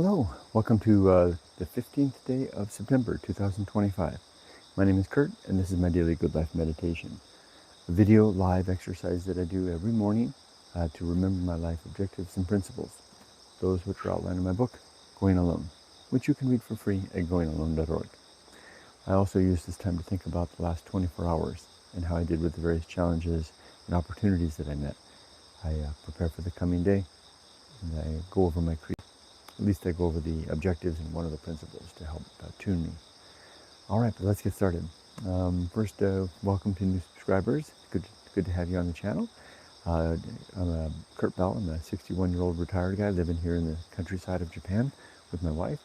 Hello, welcome to the 15th day of September 2025. My name is Kurt, and this is my daily Good Life meditation, a video live exercise that I do every morning to remember my life objectives and principles, those which are outlined in my book, Going Alone, which you can read for free at goingalone.org. I also use this time to think about the last 24 hours and how I did with the various challenges and opportunities that I met. I prepare for the coming day, and I go over my creed. At least I go over the objectives and one of the principles to help tune me. All right, but let's get started. First, welcome to new subscribers. Good to have you on the channel. I'm Kurt Bell. I'm a 61-year-old retired guy living here in the countryside of Japan with my wife.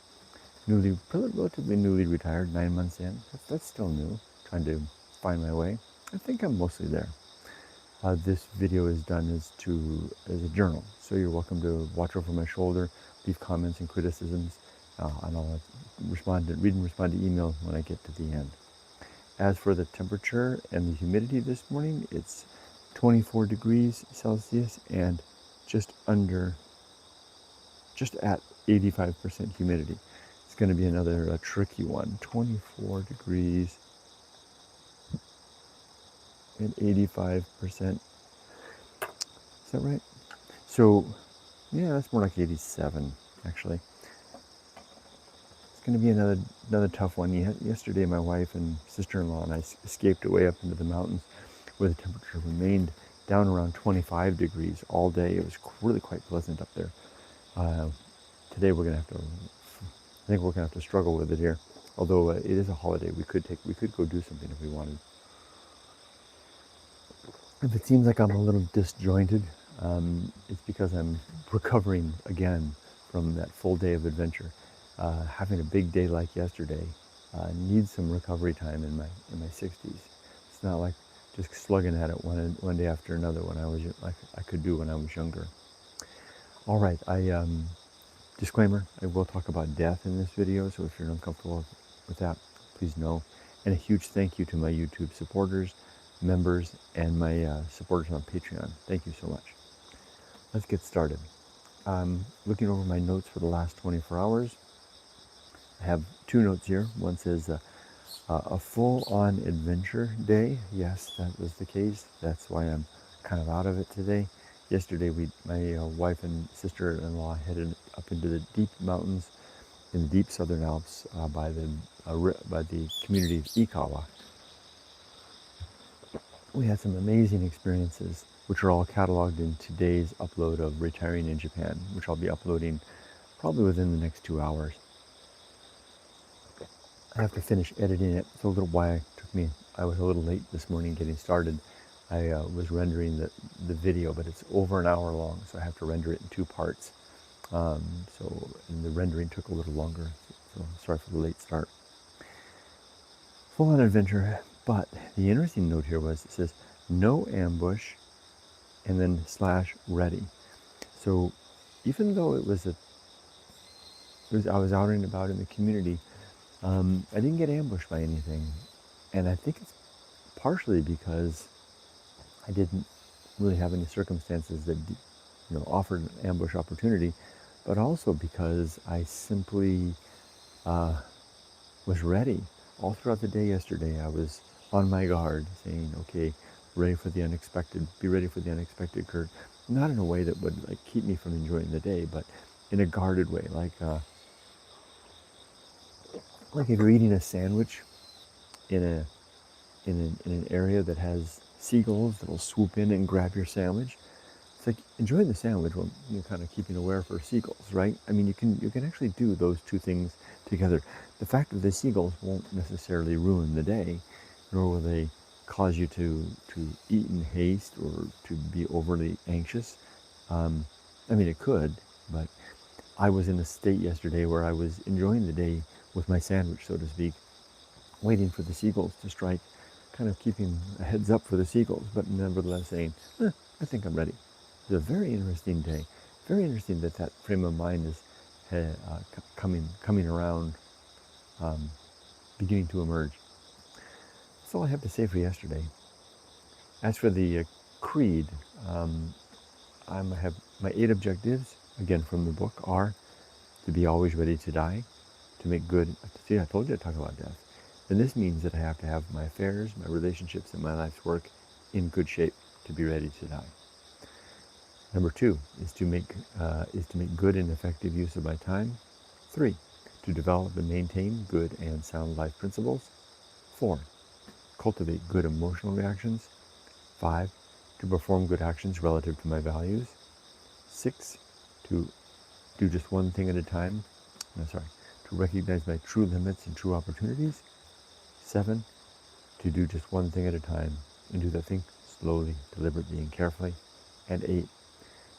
Relatively newly retired, 9 months in. That's still new, trying to find my way. I think I'm mostly there. This video is done as a journal, so you're welcome to watch over my shoulder, leave comments and criticisms, and I'll read and respond to email when I get to the end. As for the temperature and the humidity this morning, it's 24 degrees Celsius and just at 85% humidity. It's going to be another tricky one. 24 degrees and 85%. Is that right? So, yeah, that's more like 87, actually. It's going to be another tough one. Yesterday, my wife and sister-in-law and I escaped away up into the mountains where the temperature remained down around 25 degrees all day. It was really quite pleasant up there. Today, I think we're going to have to struggle with it here. Although it is a holiday, we could go do something if we wanted. If it seems like I'm a little disjointed, it's because I'm recovering again from that full day of adventure. Having a big day like yesterday needs some recovery time in my 60s. It's not like just slugging at it one day after another when I could do when I was younger. All right, disclaimer: I will talk about death in this video, so if you're uncomfortable with that, please know. And a huge thank you to my YouTube supporters, members, and my supporters on Patreon. Thank you so much. Let's get started. Looking over my notes for the last 24 hours, I have two notes here. One says a full-on adventure day. Yes, that was the case. That's why I'm kind of out of it today. Yesterday, my wife and sister-in-law headed up into the deep mountains in the deep southern Alps by the community of Ikawa. We had some amazing experiences, which are all cataloged in today's upload of Retiring in Japan, which I'll be uploading probably within the next 2 hours. I have to finish editing it. It's a little why I was a little late this morning getting started. I was rendering the video, but it's over an hour long, so I have to render it in 2 parts. And the rendering took a little longer, so sorry for the late start. Full-on adventure. But the interesting note here it says, no ambush, and then /ready. So even though I was out and about in the community, I didn't get ambushed by anything. And I think it's partially because I didn't really have any circumstances that offered an ambush opportunity, but also because I simply was ready. All throughout the day yesterday, I was on my guard, saying, okay, ready for the unexpected, be ready for the unexpected, Kurt. Not in a way that would keep me from enjoying the day, but in a guarded way, like if you're eating a sandwich in an area that has seagulls that will swoop in and grab your sandwich. It's like enjoying the sandwich while you're kind of keeping aware for seagulls, right? I mean, you can actually do those two things together. The fact that the seagulls won't necessarily ruin the day, nor will they cause you to eat in haste or to be overly anxious. I mean, it could, but I was in a state yesterday where I was enjoying the day with my sandwich, so to speak, waiting for the seagulls to strike, kind of keeping a heads up for the seagulls, but nevertheless saying, I think I'm ready. It's a very interesting day. Very interesting that frame of mind is coming around, beginning to emerge. That's all I have to say for yesterday. As for the creed, I have my 8 objectives, again from the book, are to be always ready to die, to make good. See, I told you to talk about death. And this means that I have to have my affairs, my relationships, and my life's work in good shape to be ready to die. Number 2 is to make good and effective use of my time. 3, to develop and maintain good and sound life principles. 4, cultivate good emotional reactions. 5, to perform good actions relative to my values. 6, to do just one thing at a time. To recognize my true limits and true opportunities. 7, to do just one thing at a time and do that thing slowly, deliberately, and carefully. And 8,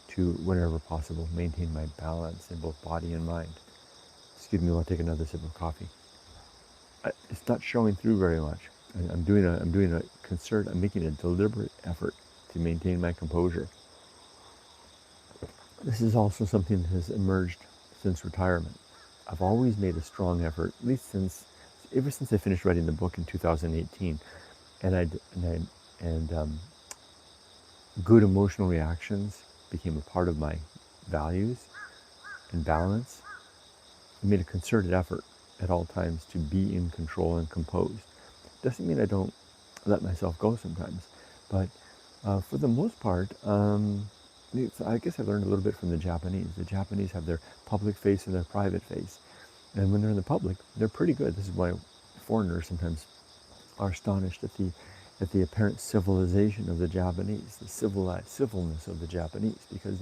to, whenever possible, maintain my balance in both body and mind. Excuse me, I'll take another sip of coffee. It's not showing through very much. I'm making a deliberate effort to maintain my composure. This is also something that has emerged since retirement. I've always made a strong effort, at least ever since I finished writing the book in 2018, and good emotional reactions became a part of my values and balance. I made a concerted effort at all times to be in control and composed. Doesn't mean I don't let myself go sometimes, but for the most part, I guess I learned a little bit from the Japanese. The Japanese have their public face and their private face. And when they're in the public, they're pretty good. This is why foreigners sometimes are astonished at the apparent civilization of the Japanese, the civilness of the Japanese, because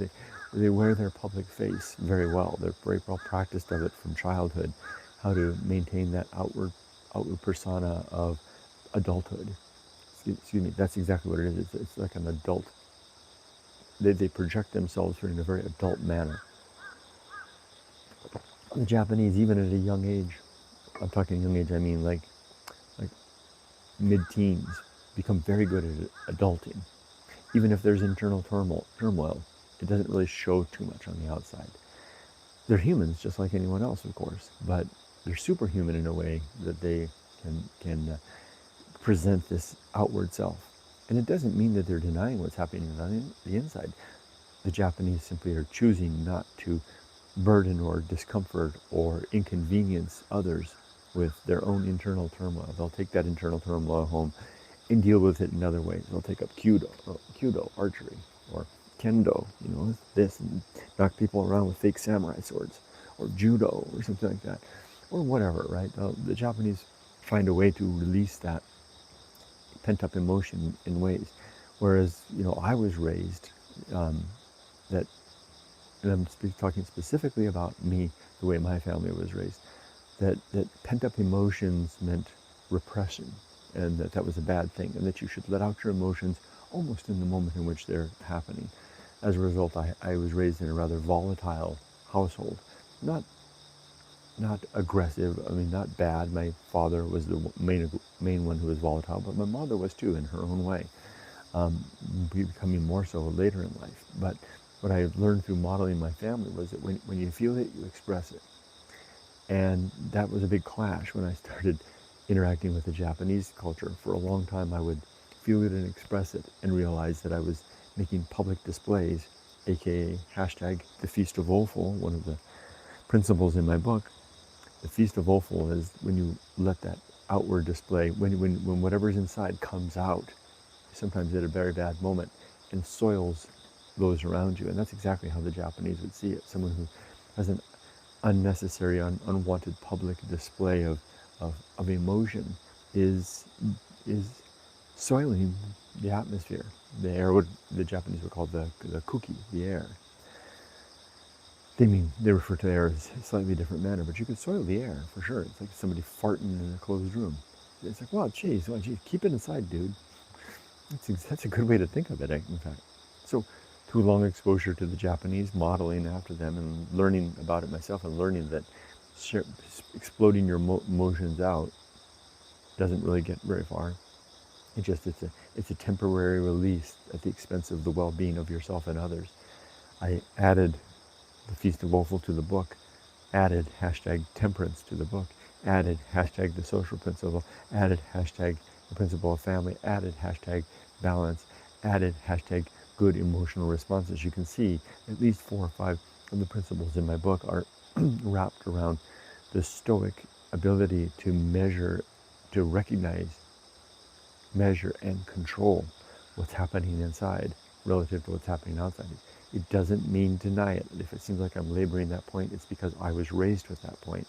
they wear their public face very well. They're very well practiced of it from childhood, how to maintain that outward persona of adulthood. Excuse me, that's exactly what it is. It's like an adult. They project themselves in a very adult manner. The Japanese, even at a young age, I'm talking young age, I mean like mid-teens, become very good at adulting. Even if there's internal turmoil, it doesn't really show too much on the outside. They're humans just like anyone else, of course, but they're superhuman in a way that they can present this outward self. And it doesn't mean that they're denying what's happening on the inside. The Japanese simply are choosing not to burden or discomfort or inconvenience others with their own internal turmoil. They'll take that internal turmoil home and deal with it in other ways. They'll take up Kyudo, archery, or Kendo, this, and knock people around with fake samurai swords, or Judo, or something like that, or whatever, right? The Japanese find a way to release that pent-up emotion in ways. Whereas, I was raised that, and I'm talking specifically about me, the way my family was raised, that pent-up emotions meant repression, and that was a bad thing, and that you should let out your emotions almost in the moment in which they're happening. As a result, I was raised in a rather volatile household. Not aggressive, not bad. My father was the main one who was volatile, but my mother was too, in her own way, becoming more so later in life. But what I learned through modeling my family was that when you feel it, you express it. And that was a big clash when I started interacting with the Japanese culture. For a long time, I would feel it and express it and realize that I was making public displays, aka hashtag the Feast of Offal, one of the principles in my book. The Feast of Offal is when you let that outward display, when whatever's inside comes out, sometimes at a very bad moment, and soils those around you. And that's exactly how the Japanese would see it. Someone who has an unnecessary, unwanted public display of emotion is soiling the atmosphere. The air, what the Japanese would call the kuki, the air. They refer to air as a slightly different manner, but you could soil the air for sure. It's like somebody farting in a closed room. It's like, well, geez, keep it inside, dude. That's a good way to think of it, in fact. So, through long exposure to the Japanese, modeling after them, and learning about it myself, and learning that exploding your emotions out doesn't really get very far. It's a temporary release at the expense of the well-being of yourself and others. I added the Feast of Offal to the book, added hashtag Temperance to the book, added hashtag the social principle, added hashtag the principle of family, added hashtag balance, added hashtag good emotional responses. You can see at least 4 or 5 of the principles in my book are wrapped around the Stoic ability to measure, to recognize, measure, and control what's happening inside relative to what's happening outside. It doesn't mean deny it. If it seems like I'm laboring that point, it's because I was raised with that point.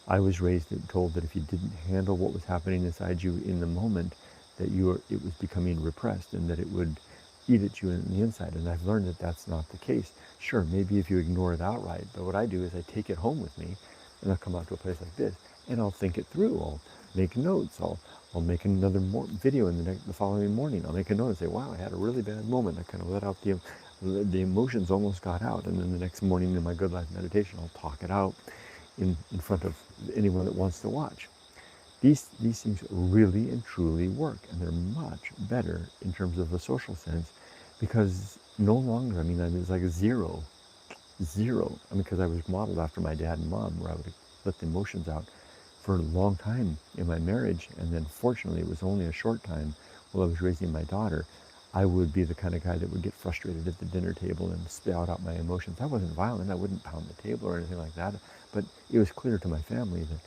I was raised and told that if you didn't handle what was happening inside you in the moment, that it was becoming repressed and that it would eat at you in the inside. And I've learned that that's not the case. Sure, maybe if you ignore it outright, but what I do is I take it home with me and I'll come out to a place like this and I'll think it through. I'll make notes. I'll make another video in the following morning. I'll make a note and say, wow, I had a really bad moment. I kind of let out the emotions almost got out. And then the next morning in my Good Life meditation, I'll talk it out in front of anyone that wants to watch. These things really and truly work, and they're much better in terms of a social sense, because no longer, I mean, it's like zero. I mean, because I was modeled after my dad and mom, where I would let the emotions out for a long time in my marriage, and then fortunately it was only a short time while I was raising my daughter. I would be the kind of guy that would get frustrated at the dinner table and spout out my emotions. I wasn't violent, I wouldn't pound the table or anything like that, but it was clear to my family that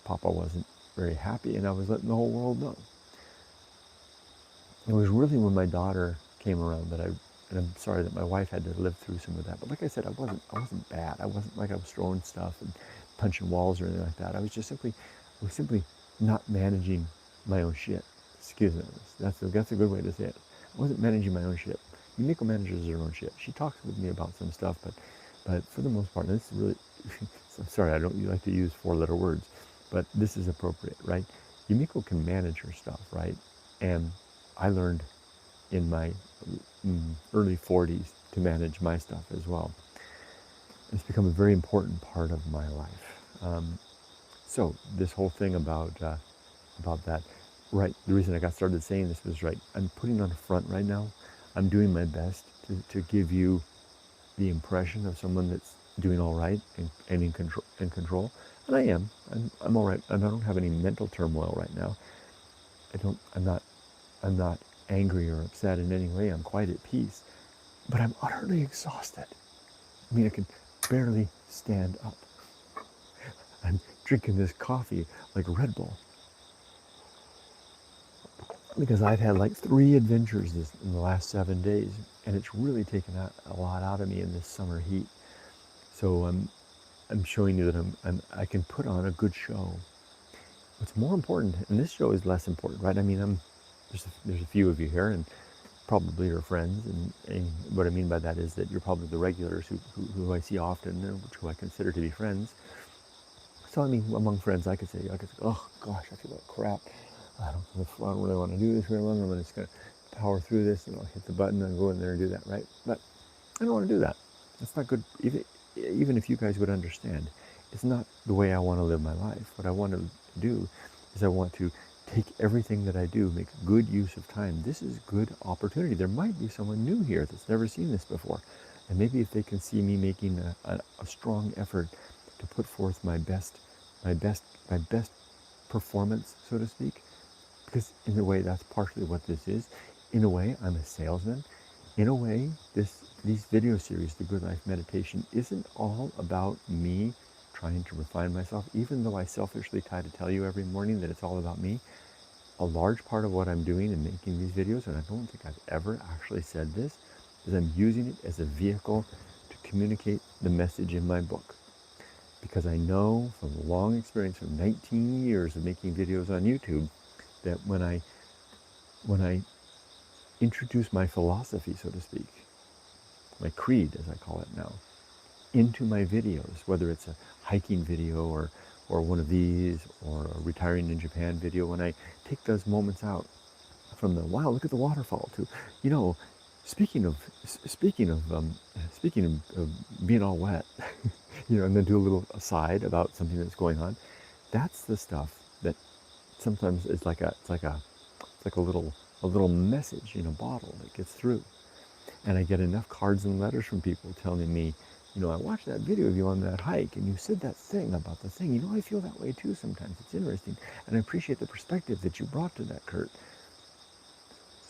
Papa wasn't very happy, and I was letting the whole world know. It was really when my daughter came around that and I'm sorry that my wife had to live through some of that, but like I said, I wasn't bad. I wasn't like I was throwing stuff and punching walls or anything like that. I was simply not managing my own shit. Excuse me, that's a good way to say it. I wasn't managing my own shit. Yumiko manages her own shit. She talks with me about some stuff, but for the most part, and this is really, I'm sorry, I don't like to use 4-letter words, but this is appropriate, right? Yumiko can manage her stuff, right? And I learned in my early 40s to manage my stuff as well. It's become a very important part of my life. So this whole thing about that, right? The reason I got started saying this was, right, I'm putting on a front right now. I'm doing my best to give you the impression of someone that's doing all right and in control. And I am. I'm all right. And I don't have any mental turmoil right now. I'm not angry or upset in any way. I'm quite at peace. But I'm utterly exhausted. I mean, I can barely stand up. I'm drinking this coffee like Red Bull, because I've had like 3 adventures in the last 7 days, and it's really taken a lot out of me in this summer heat. So I'm showing you that I can put on a good show. What's more important, and this show is less important, right? I mean, there's a few of you here, and probably your friends, and what I mean by that is that you're probably the regulars who I see often, who I consider to be friends. So I mean, among friends, I could say, oh gosh, I feel like crap. I don't really want to do this very long. I'm just going to power through this, and I'll hit the button and go in there and do that, right? But I don't want to do that. That's not good. Even if you guys would understand, it's not the way I want to live my life. What I want to do is I want to take everything that I do, make good use of time. This is good opportunity. There might be someone new here that's never seen this before. And maybe if they can see me making a strong effort to put forth my best performance, so to speak, because in a way that's partially what this is. In a way, I'm a salesman. In a way, these video series, the Good Life Meditation, isn't all about me trying to refine myself, even though I selfishly try to tell you every morning that it's all about me. A large part of what I'm doing in making these videos, and I don't think I've ever actually said this, is I'm using it as a vehicle to communicate the message in my book. Because I know from long experience, from 19 years of making videos on YouTube, that when I introduce my philosophy, so to speak, my creed, as I call it now, into my videos, whether it's a hiking video or one of these, or a retiring in Japan video, when I take those moments out from the, wow, look at the waterfall, to, speaking of being all wet, and then do a little aside about something that's going on. That's the stuff that sometimes it's like a little message in a bottle that gets through. And I get enough cards and letters from people telling me, I watched that video of you on that hike, and you said that thing about the thing. I feel that way too sometimes. It's interesting. And I appreciate the perspective that you brought to that, Kurt.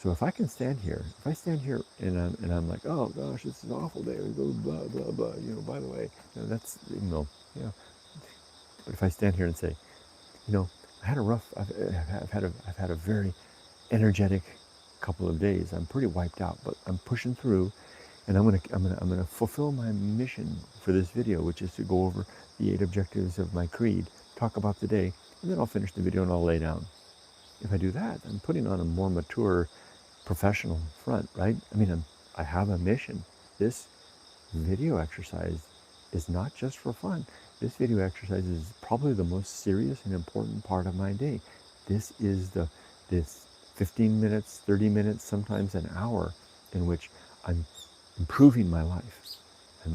So if I can stand here, if I stand here and I'm like, oh gosh, this is an awful day, blah blah blah blah. By the way, that's you know. But if I stand here and say, I had a rough, I've had a very energetic couple of days. I'm pretty wiped out, but I'm pushing through, and I'm gonna fulfill my mission for this video, which is to go over the 8 objectives of my creed, talk about the day, and then I'll finish the video and I'll lay down. If I do that, I'm putting on a more mature, professional front, right? I have a mission. This video exercise is not just for fun. This video exercise is probably the most serious and important part of my day. This is this 15 minutes, 30 minutes, sometimes an hour in which I'm improving my life.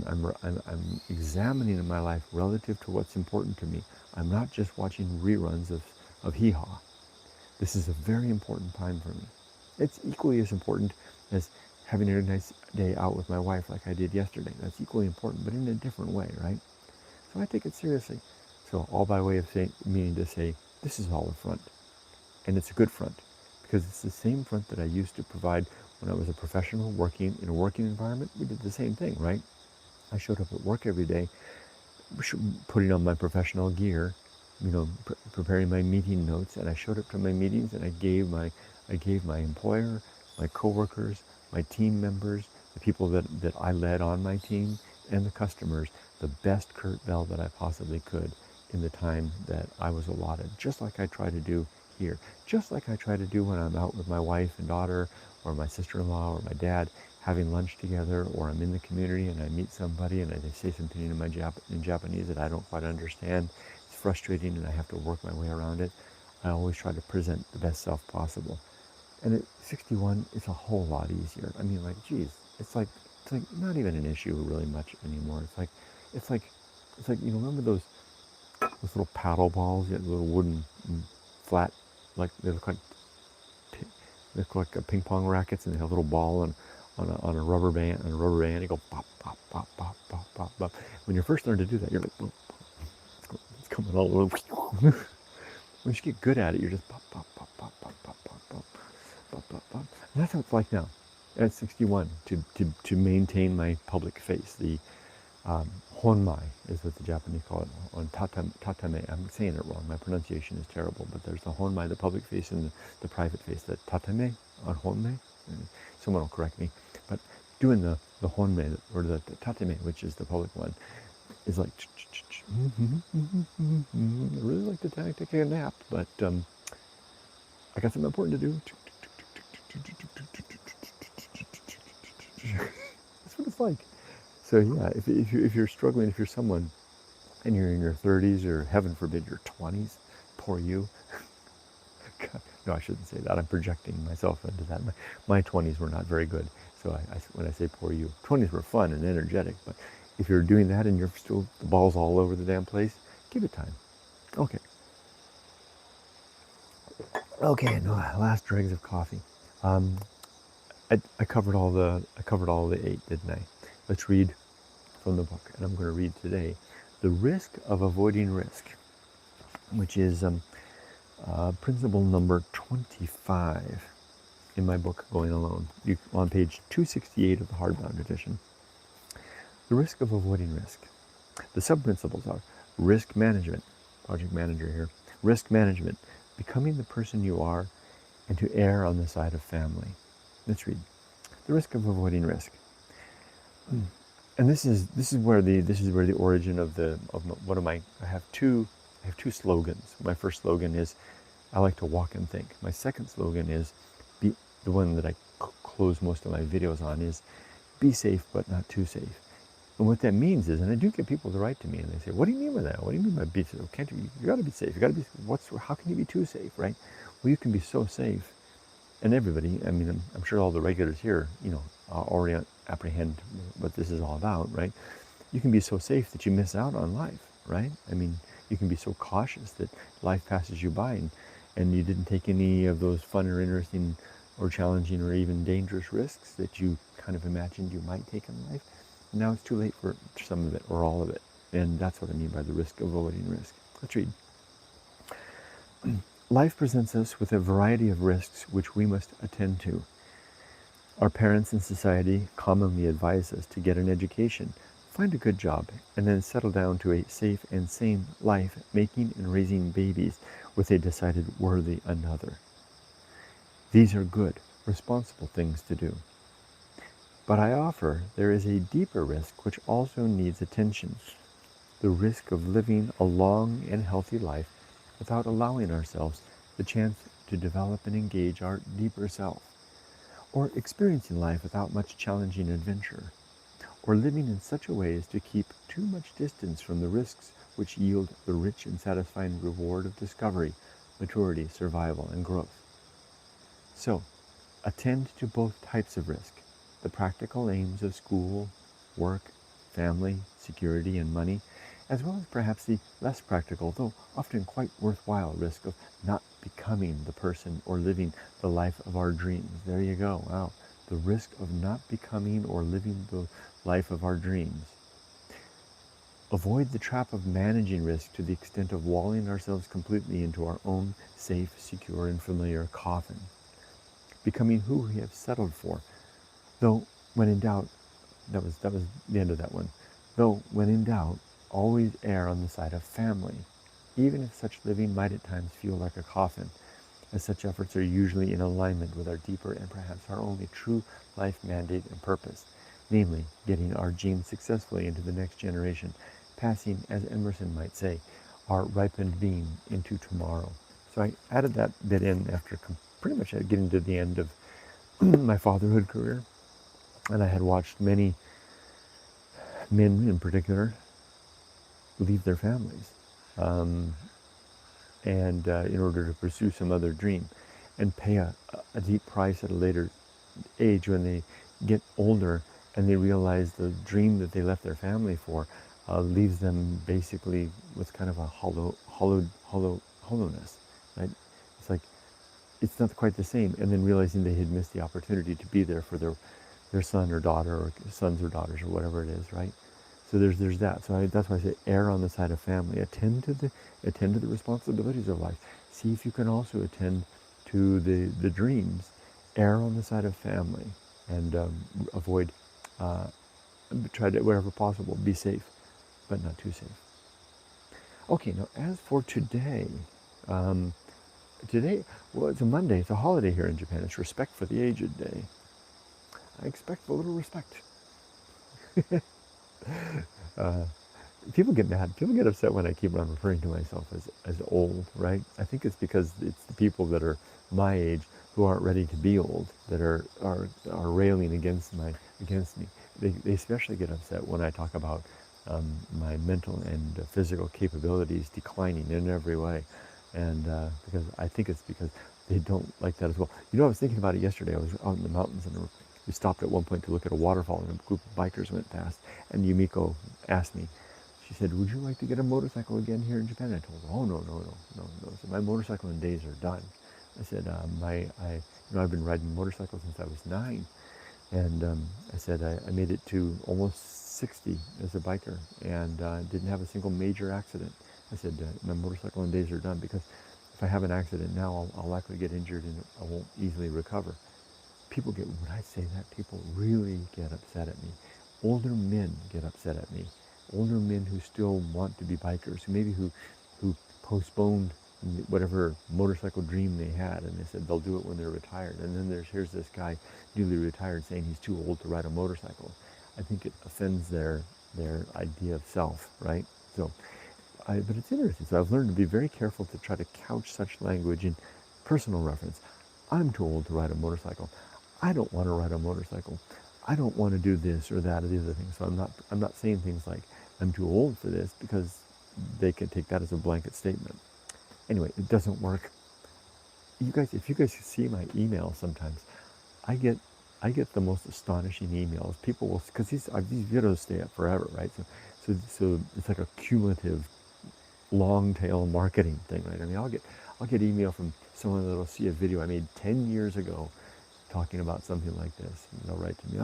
I'm examining my life relative to what's important to me. I'm not just watching reruns of Hee Haw. This is a very important time for me. It's equally as important as having a nice day out with my wife like I did yesterday. That's equally important, but in a different way, right? So I take it seriously. So all by way of meaning to say, this is all a front. And it's a good front, because it's the same front that I used to provide when I was a professional working in a working environment. We did the same thing, right? I showed up at work every day, putting on my professional gear, preparing my meeting notes, and I showed up to my meetings and I gave my employer, my coworkers, my team members, the people that I led on my team, and the customers, the best Kurt Bell that I possibly could in the time that I was allotted, just like I try to do here, just like I try to do when I'm out with my wife and daughter, or my sister-in-law, or my dad, having lunch together, or I'm in the community and I meet somebody and they say something in Japanese that I don't quite understand. It's frustrating and I have to work my way around it. I always try to present the best self possible. And at 61, it's a whole lot easier. Geez, it's like not even an issue really much anymore. It's like remember those little paddle balls, the little wooden flat, like they look like ping pong rackets, and they have a little ball on a rubber band, you go pop, pop, pop, pop, pop, pop, pop. When you first learn to do that, you're like, boom, it's coming all over. Once you get good at it, you're just pop, pop, pop, pop, pop, pop, pop, pop, pop, pop, pop. And that's what it's like now, at 61, to maintain my public face. The honmai is what the Japanese call it, on tatame. I'm saying it wrong, my pronunciation is terrible, but there's the honmai, the public face, and the private face. The tatame on honmai, someone will correct me, but doing the honmai, or the tatame, which is the public one, is like, I really like to take a nap, but I got something important to do. That's what it's like. So yeah, if you're struggling, if you're someone and you're in your 30s, or heaven forbid your 20s, poor you. God, no, I shouldn't say that. I'm projecting myself into that. My 20s were not very good. So when I say poor you, 20s were fun and energetic. But if you're doing that and you're still, the ball's all over the damn place, give it time. Okay. Okay, no, last dregs of coffee. I covered all the 8, didn't I? Let's read from the book, and I'm going to read today The Risk of Avoiding Risk, which is principle number 25 in my book, Going Alone, on page 268 of the hardbound edition. The risk of avoiding risk. The sub-principles are risk management, project manager here, risk management, becoming the person you are, and to err on the side of family. Let's read. The risk of avoiding risk. And this is where the origin of one of my I have two slogans. My first slogan is I like to walk and think. My second slogan is the one that I close most of my videos on is be safe but not too safe. And what that means is, and I do get people to write to me and they say, what do you mean by that? What do you mean by be safe? Can't you got to be safe. You got to be, how can you be too safe, right? Well, you can be so safe. And everybody, I'm sure all the regulars here, already apprehend what this is all about, right? You can be so safe that you miss out on life, right? You can be so cautious that life passes you by and you didn't take any of those fun or interesting or challenging or even dangerous risks that you kind of imagined you might take in life. Now it's too late for some of it or all of it. And that's what I mean by the risk of avoiding risk. Let's read. Life presents us with a variety of risks which we must attend to. Our parents and society commonly advise us to get an education, find a good job, and then settle down to a safe and sane life, making and raising babies with a decided worthy another. These are good, responsible things to do. But I offer there is a deeper risk which also needs attention. The risk of living a long and healthy life without allowing ourselves the chance to develop and engage our deeper self, or experiencing life without much challenging adventure, or living in such a way as to keep too much distance from the risks which yield the rich and satisfying reward of discovery, maturity, survival, and growth. So, attend to both types of risk, the practical aims of school, work, family, security, and money, as well as perhaps the less practical, though often quite worthwhile risk of not becoming the person or living the life of our dreams. There you go. Wow. The risk of not becoming or living the life of our dreams. Avoid the trap of managing risk to the extent of walling ourselves completely into our own safe, secure, and familiar coffin, becoming who we have settled for. Though, when in doubt, that was the end of that one. Though, when in doubt, always err on the side of family, even if such living might at times feel like a coffin, as such efforts are usually in alignment with our deeper and perhaps our only true life mandate and purpose, namely, getting our genes successfully into the next generation, passing, as Emerson might say, our ripened being into tomorrow. So I added that bit in after pretty much getting to the end of my fatherhood career, and I had watched many men in particular leave their families and in order to pursue some other dream, and pay a deep price at a later age when they get older and they realize the dream that they left their family for leaves them basically with kind of a hollowness, right? It's like it's not quite the same, and then realizing they had missed the opportunity to be there for their son or daughter, or sons or daughters, or whatever it is, right? So there's that. So that's why I say err on the side of family. Attend to the responsibilities of life. See if you can also attend to the dreams. Err on the side of family, and avoid. Try to, wherever possible, be safe, but not too safe. Okay, now as for today, well, it's a Monday. It's a holiday here in Japan. It's Respect for the Aged Day. I expect a little respect. People get mad. People get upset when I keep on referring to myself as old, right? I think it's because it's the people that are my age who aren't ready to be old that are railing against me. They especially get upset when I talk about my mental and physical capabilities declining in every way, and because I think it's because they don't like that as well. You know, I was thinking about it yesterday. I was out in the mountains and we stopped at one point to look at a waterfall, and a group of bikers went past, and Yumiko asked me, she said, "Would you like to get a motorcycle again here in Japan?" I told her, "Oh, no. So my motorcycling days are done." I said, I've been riding motorcycles since I was 9, and I said I made it to almost 60 as a biker, and didn't have a single major accident. I said, my motorcycling days are done, because if I have an accident now, I'll likely get injured and I won't easily recover. People get, when I say that, people really get upset at me. Older men get upset at me. Older men who still want to be bikers, who postponed whatever motorcycle dream they had, and they said they'll do it when they're retired. And then here's this guy, newly retired, saying he's too old to ride a motorcycle. I think it offends their idea of self, right? So, but it's interesting. So I've learned to be very careful to try to couch such language in personal reference. I'm too old to ride a motorcycle. I don't want to ride a motorcycle. I don't want to do this or that or the other thing. So I'm not saying things like I'm too old for this, because they can take that as a blanket statement. Anyway, it doesn't work. You guys, if you guys see my emails sometimes, I get the most astonishing emails. People will, because these videos stay up forever, right? So it's like a cumulative, long tail marketing thing, right? I mean, I'll get email from someone that'll see a video I made 10 years ago, talking about something like this, and they'll write to me,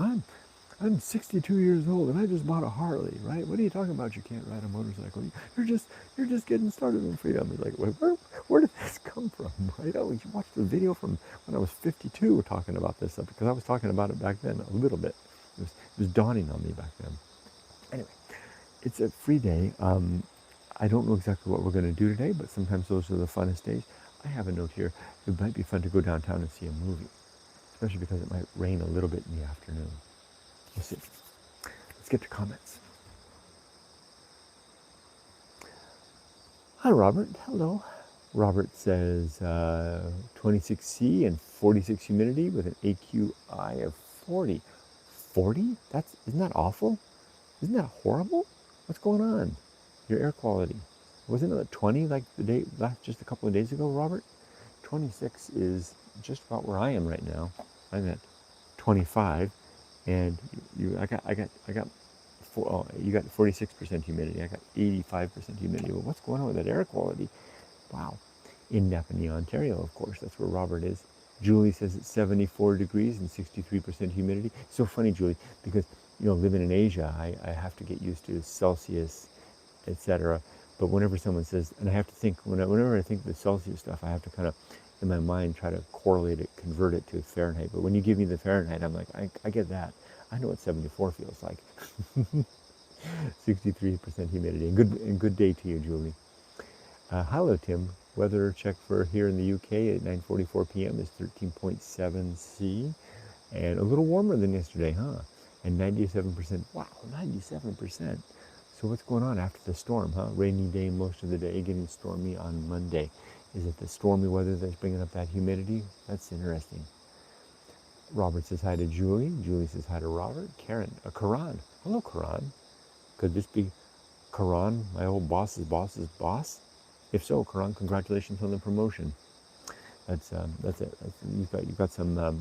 I'm 62 years old and I just bought a Harley, right? What are you talking about? You can't ride a motorcycle. You're just getting started on freedom. It's like, where did this come from, right? Oh, you watched the video from when I was 52 talking about this stuff because I was talking about it back then a little bit. It was dawning on me back then. Anyway, it's a free day. I don't know exactly what we're going to do today, but sometimes those are the funnest days. I have a note here. It might be fun to go downtown and see a movie, especially because it might rain a little bit in the afternoon. We'll see. Let's get to comments. Hi, Robert. Hello. Robert says 26C and 46 humidity with an AQI of 40. 40? Isn't that awful? Isn't that horrible? What's going on? Your air quality. Wasn't it 20 like just a couple of days ago, Robert? 26 is just about where I am right now. I'm at 25, and you got 46% humidity. I got 85% humidity. Well, what's going on with that air quality? Wow. In Napanee, Ontario, of course, that's where Robert is. Julie says it's 74 degrees and 63% humidity. So funny, Julie, because living in Asia, I have to get used to Celsius, etc. But whenever someone says, and I have to think, whenever I think the Celsius stuff, I have to kind of, in my mind, try to correlate it, convert it to Fahrenheit. But when you give me the Fahrenheit, I'm like, I get that. I know what 74 feels like. 63% humidity. And good day to you, Julie. Hello, Tim. Weather check for here in the UK at 9:44 p.m. is 13.7 C, and a little warmer than yesterday, huh? And 97%. Wow, 97%. So what's going on after the storm, huh? Rainy day most of the day, getting stormy on Monday. Is it the stormy weather that's bringing up that humidity? That's interesting. Robert says hi to Julie. Julie says hi to Robert. Karen, Karan. Hello, Karan. Could this be Karan, my old boss's boss's boss? If so, Karan, congratulations on the promotion. That's it. You've got some a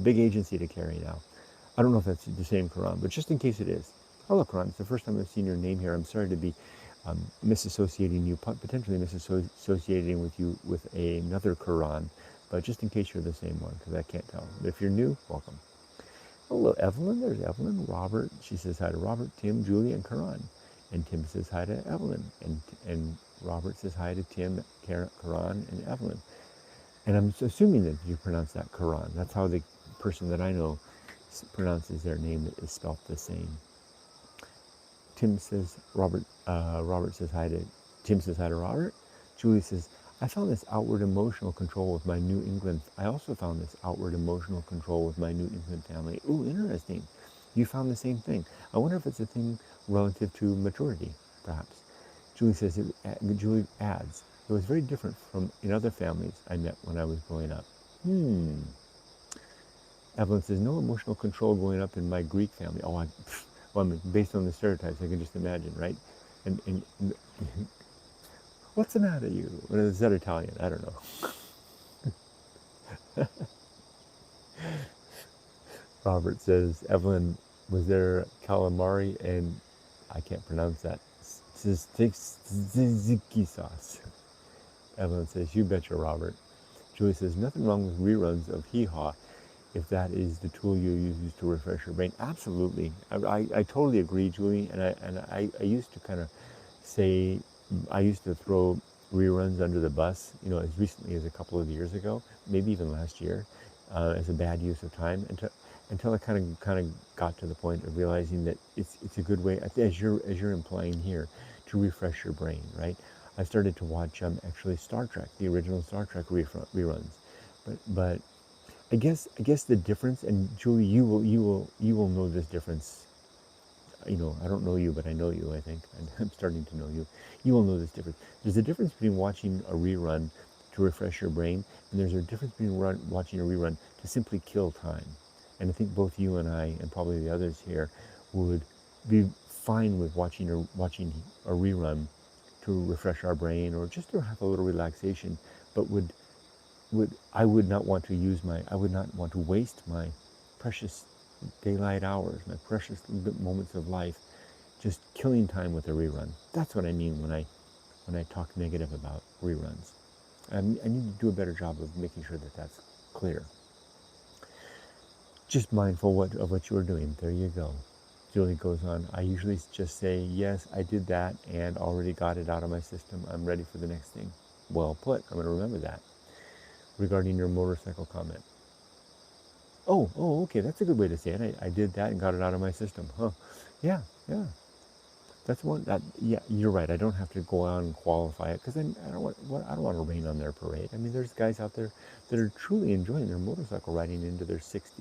big agency to carry now. I don't know if that's the same Karan, but just in case it is. Hello, Karan. It's the first time I've seen your name here. I'm sorry to be misassociating you, potentially misassociating with you with another Karan, but just in case you're the same one, because I can't tell. But if you're new, welcome. Hello, Evelyn. There's Evelyn. Robert. She says hi to Robert, Tim, Julie, and Karan. And Tim says hi to Evelyn. And Robert says hi to Tim, Karan, and Evelyn. And I'm assuming that you pronounce that Karan. That's how the person that I know pronounces their name that is spelt the same. Tim says Robert says hi to Tim says hi to Robert. Julie says, I found this outward emotional control with my New England. I also found this outward emotional control with my New England family. Ooh, interesting. You found the same thing. I wonder if it's a thing relative to maturity, perhaps. Julie says, Julie adds, it was very different from in other families I met when I was growing up. Evelyn says, no emotional control growing up in my Greek family. Oh, I mean, based on the stereotypes, I can just imagine, right? And what's the matter, you? Or is that Italian? I don't know. Robert says, Evelyn, was there calamari and I can't pronounce that. Tzatziki sauce. Evelyn says, you betcha, Robert. Julie says, nothing wrong with reruns of Hee Haw if that is the tool you use to refresh your brain. Absolutely. I totally agree, Julie. And I used to kind of say, I used to throw reruns under the bus, as recently as a couple of years ago, maybe even last year, as a bad use of time, until I kind of got to the point of realizing that it's a good way, as you're implying here, to refresh your brain, right? I started to watch actually Star Trek, the original Star Trek reruns, but I guess the difference, and Julie, you will know this difference. I don't know you, but I know you, I think. I'm starting to know you. You will know this difference. There's a difference between watching a rerun to refresh your brain, and there's a difference between watching a rerun to simply kill time. And I think both you and I, and probably the others here, would be fine with watching a rerun to refresh our brain or just to have a little relaxation, but I would not want to waste my precious daylight hours, my precious moments of life, just killing time with a rerun. That's what I mean when I talk negative about reruns. I need to do a better job of making sure that that's clear. just mindful of what you were doing. There you go. Julie goes on, I usually just say, yes, I did that and already got it out of my system. I'm ready for the next thing. Well put. I'm going to remember that. Regarding your motorcycle comment. Oh, okay. That's a good way to say it. I did that and got it out of my system. Huh. Yeah. That's one. Yeah, you're right. I don't have to go out and qualify it because then I don't want to rain on their parade. I mean, there's guys out there that are truly enjoying their motorcycle riding into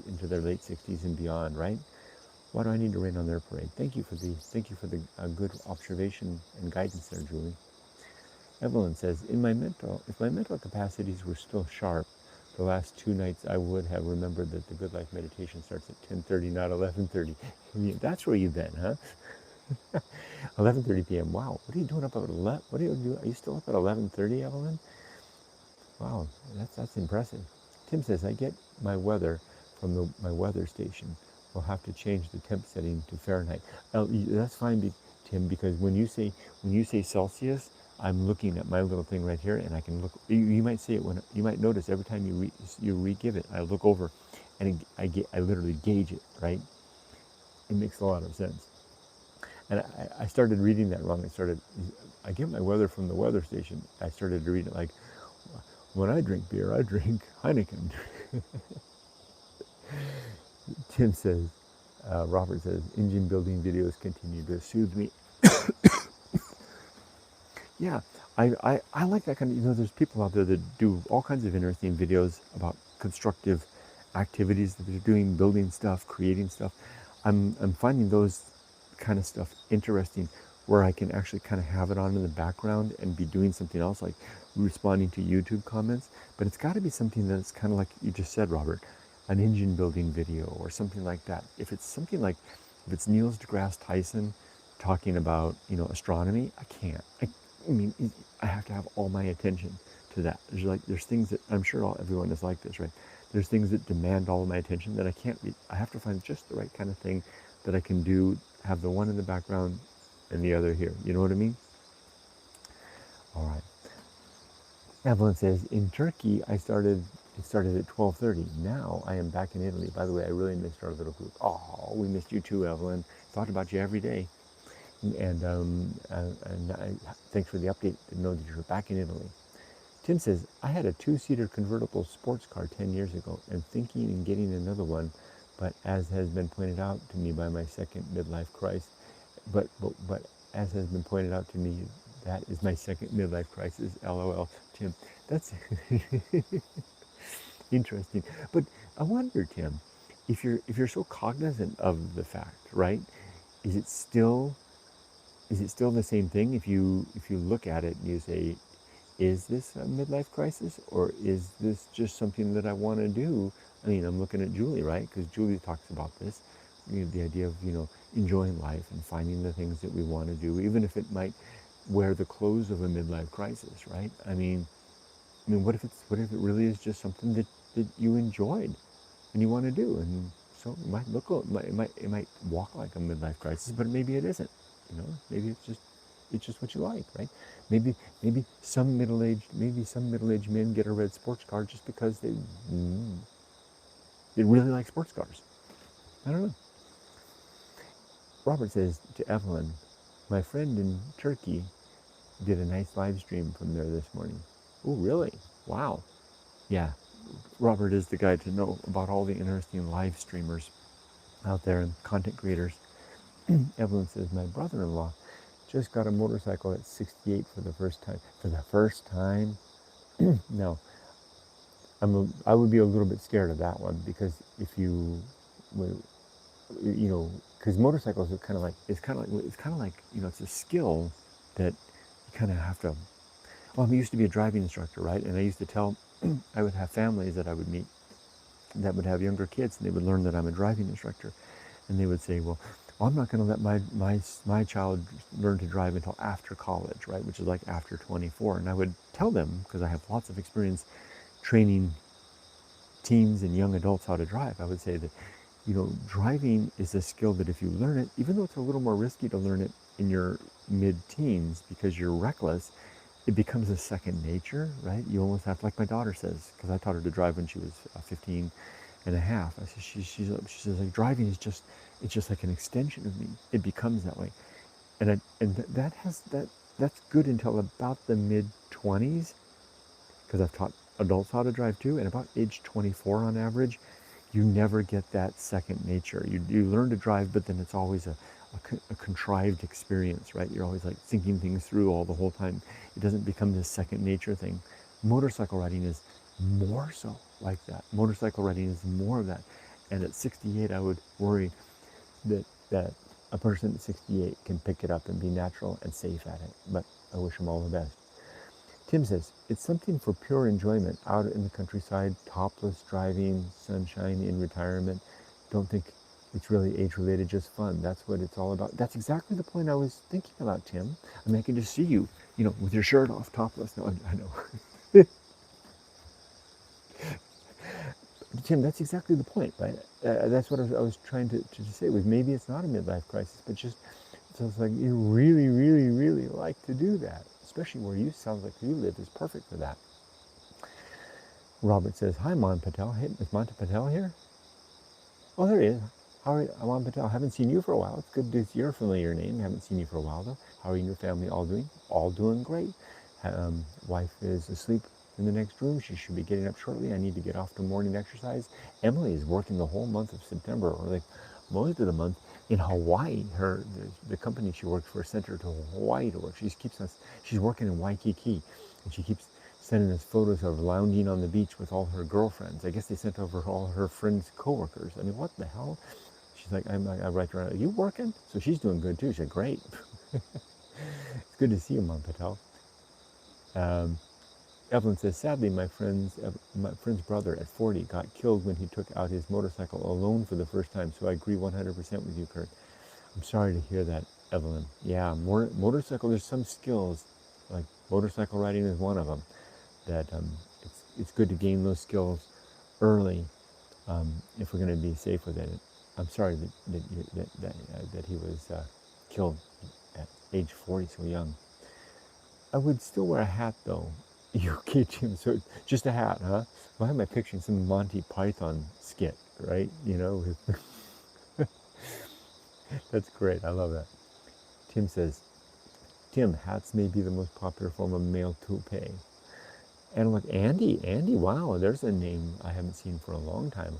into their late 60s and beyond, right? Why do I need to rain on their parade? Thank you for the good observation and guidance there, Julie. Evelyn says, if my mental capacities were still sharp, the last 2 nights I would have remembered that the Good Life meditation starts at 10:30, not 11:30. That's where you've been, huh? 11:30 p.m. Wow, what are you doing up at 11? What are you doing? Are you still up at 11:30, Evelyn? Wow, that's impressive. Tim says, I get my weather from my weather station. We'll have to change the temp setting to Fahrenheit. That's fine, Tim, because when you say Celsius, I'm looking at my little thing right here, and I can look. You might see it you might notice every time you re-give it. I look over, and I literally gauge it. Right? It makes a lot of sense. And I started reading that wrong. I get my weather from the weather station. I started to read it like, when I drink beer, I drink Heineken. Tim says, Robert says, engine building videos continue to soothe me. Yeah, I like that kind of, there's people out there that do all kinds of interesting videos about constructive activities that they're doing, building stuff, creating stuff. I'm finding those kind of stuff interesting where I can actually kind of have it on in the background and be doing something else, like responding to YouTube comments. But it's got to be something that's kind of like you just said, Robert, an engine building video or something like that. If it's something like, if it's Neil deGrasse Tyson talking about, astronomy, I can't. I mean, I have to have all my attention to that. There's things that I'm sure everyone is like this, right? There's things that demand all of my attention that I can't read. I have to find just the right kind of thing that I can do, have the one in the background and the other here. You know what I mean? All right. Evelyn says, in Turkey, it started at 12:30. Now I am back in Italy. By the way, I really missed our little group. Oh, we missed you too, Evelyn. Thought about you every day. And thanks for the update to know that you're back in Italy. Tim says, I had a 2-seater convertible sports car 10 years ago and thinking in getting another one, but as has been pointed out to me by my second midlife crisis, but as has been pointed out to me, that is my second midlife crisis, LOL. Tim, that's interesting. But I wonder, Tim, if you're so cognizant of the fact, right? Is it still the same thing if you look at it and you say, is this a midlife crisis or is this just something that I want to do? I mean, I'm looking at Julie, right? Because Julie talks about this, the idea of enjoying life and finding the things that we want to do, even if it might wear the clothes of a midlife crisis, right? I mean, what if it really is just something that you enjoyed and you want to do, and so it might it might walk like a midlife crisis, but maybe it isn't. Maybe it's just what you like, right? Maybe some middle-aged men get a red sports car just because they really like sports cars. I don't know. Robert says to Evelyn, my friend in Turkey did a nice live stream from there this morning. Oh, really? Wow. Yeah, Robert is the guy to know about all the interesting live streamers out there and content creators. Evelyn says, my brother-in-law just got a motorcycle at 68 for the first time. For the first time? No. I would be a little bit scared of that one because if because motorcycles are kind of like, it's a skill that you kind of have to, well, I used to be a driving instructor, right? And I used to tell, I would have families that I would meet that would have younger kids, and they would learn that I'm a driving instructor. And they would say, well, I'm not going to let my child learn to drive until after college, right? Which is like after 24. And I would tell them, because I have lots of experience training teens and young adults how to drive, I would say that, driving is a skill that if you learn it, even though it's a little more risky to learn it in your mid-teens because you're reckless, it becomes a second nature, right? You almost have to, like my daughter says, because I taught her to drive when she was 15, and a half. I said, she says, like, driving is just, it's just like an extension of me. It becomes that way. That's good until about the mid-20s, because I've taught adults how to drive too, and about age 24 on average, you never get that second nature. You learn to drive, but then it's always a contrived experience, right? You're always like thinking things through all the whole time. It doesn't become this second nature thing. Motorcycle riding is more so like that. Motorcycle riding is more of that. And at 68, I would worry that a person at 68 can pick it up and be natural and safe at it. But I wish them all the best. Tim says, it's something for pure enjoyment out in the countryside, topless driving, sunshine in retirement. Don't think it's really age-related, just fun. That's what it's all about. That's exactly the point I was thinking about, Tim. I mean, I can just see you, with your shirt off, topless. No, I know. Tim, that's exactly the point, right? That's what I was trying to say, was maybe it's not a midlife crisis, but just, so it's like you really, really, really like to do that, especially where you sounds like you live is perfect for that. Robert says, hi, Mon Patel. Hey, is Monta Patel here? Oh, there he is. How are you, Mon Patel? Haven't seen you for a while. It's good to see your familiar name. Haven't seen you for a while, though. How are you and your family all doing? All doing great. Wife is asleep in the next room. She should be getting up shortly. I need to get off to morning exercise. Emily is working the whole month of September, or like most of the month, in Hawaii. The company she works for sent her to Hawaii to work. She's working in Waikiki, and she keeps sending us photos of lounging on the beach with all her girlfriends. I guess they sent over all her friends' coworkers. I mean, what the hell? She's like, I write her out, are you working? So she's doing good too. She said, great. It's good to see you, Mom Patel. Evelyn says, sadly, my friend's brother at 40 got killed when he took out his motorcycle alone for the first time. So I agree 100% with you, Kurt. I'm sorry to hear that, Evelyn. Yeah, motorcycle, there's some skills, like motorcycle riding is one of them, that it's good to gain those skills early if we're going to be safe with it. I'm sorry that he was killed at age 40, so young. I would still wear a hat, though. Okay, Jim, so just a hat, huh? Why am I picturing some Monty Python skit, right? That's great. I love that. Tim says, Tim, hats may be the most popular form of male toupee. And look, Andy, wow, there's a name I haven't seen for a long time.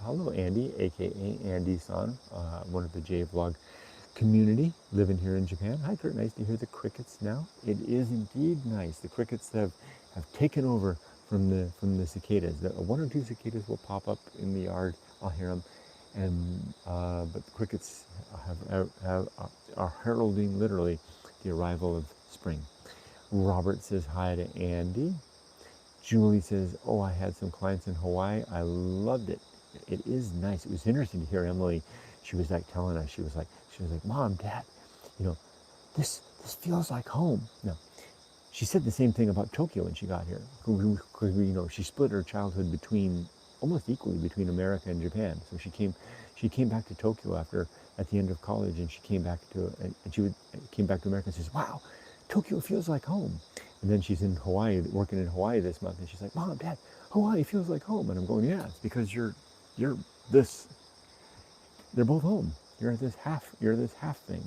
Hello, Andy, aka Andy-san, one of the J-Vlog community living here in Japan. Hi, Kurt, nice to hear the crickets now. It is indeed nice. The crickets have taken over from the cicadas. One or two cicadas will pop up in the yard. I'll hear them, but the crickets are heralding literally the arrival of spring. Robert says hi to Andy. Julie says, oh, I had some clients in Hawaii. I loved it. It is nice. It was interesting to hear Emily. She was like telling us, she was like, Mom, Dad, this feels like home. No, she said the same thing about Tokyo when she got here, because she split her childhood almost equally between America and Japan. So she came back to Tokyo at the end of college, and she came back to America and says, wow, Tokyo feels like home. And then she's in Hawaii, working in Hawaii this month, and she's like, Mom, Dad, Hawaii feels like home. And I'm going, yeah, it's because you're this. They're both home. You're this half thing.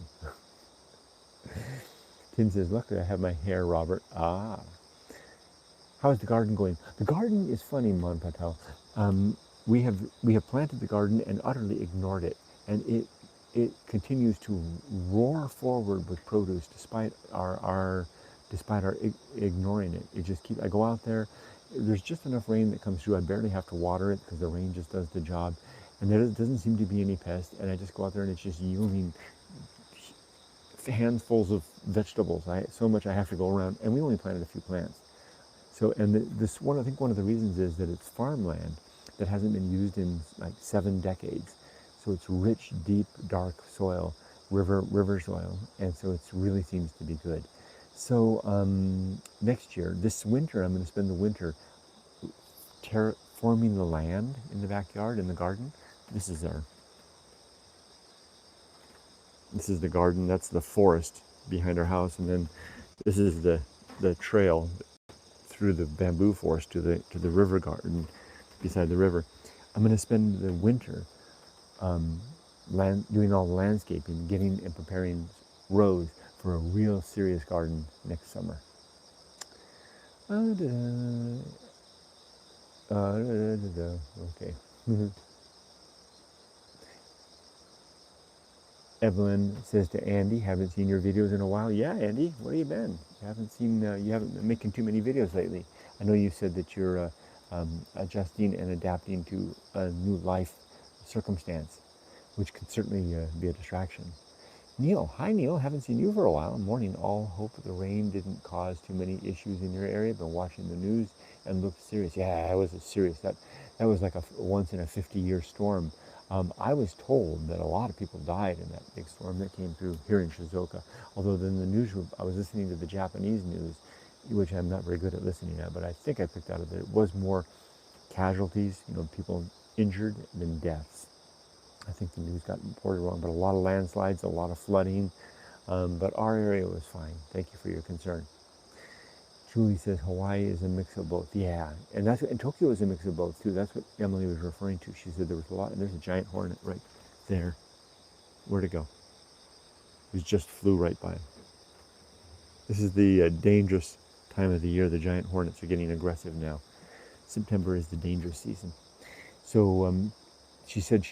Tim says, luckily I have my hair, Robert. Ah. How's the garden going? The garden is funny, Mon Patel. We have planted the garden and utterly ignored it. And it continues to roar forward with produce despite our ignoring it. It just keeps, I go out there, there's just enough rain that comes through. I barely have to water it because the rain just does the job. And there doesn't seem to be any pest, and I just go out there and it's just yielding handfuls of vegetables. So much I have to go around, and we only planted a few plants. So, and I think one of the reasons is that it's farmland that hasn't been used in like 7 decades. So it's rich, deep, dark soil, river soil, and so it really seems to be good. So next year, this winter, I'm going to spend the winter terraforming the land in the backyard, in the garden. This is the garden. That's the forest behind our house, and then this is the trail through the bamboo forest to the river garden beside the river. I'm going to spend the winter doing all the landscaping, getting and preparing rows for a real serious garden next summer. Okay. Evelyn says to Andy, haven't seen your videos in a while. Yeah, Andy, where have you been? You haven't been making too many videos lately. I know you said that you're adjusting and adapting to a new life circumstance, which could certainly be a distraction. Neil, hi Neil, haven't seen you for a while. Morning, all hope the rain didn't cause too many issues in your area. Been watching the news and looked serious. Yeah, it was serious. That was like a once in a 50-year storm. I was told that a lot of people died in that big storm that came through here in Shizuoka. Although then the news, I was listening to the Japanese news, which I'm not very good at listening at, but I think I picked out of it. It was more casualties, people injured than deaths. I think the news got reported wrong, but a lot of landslides, a lot of flooding. But our area was fine. Thank you for your concern. Julie says Hawaii is a mix of both. Yeah, and Tokyo is a mix of both too. That's what Emily was referring to. She said there was a lot, and there's a giant hornet right there. Where'd it go? It just flew right by. This is the dangerous time of the year. The giant hornets are getting aggressive now. September is the dangerous season. So she said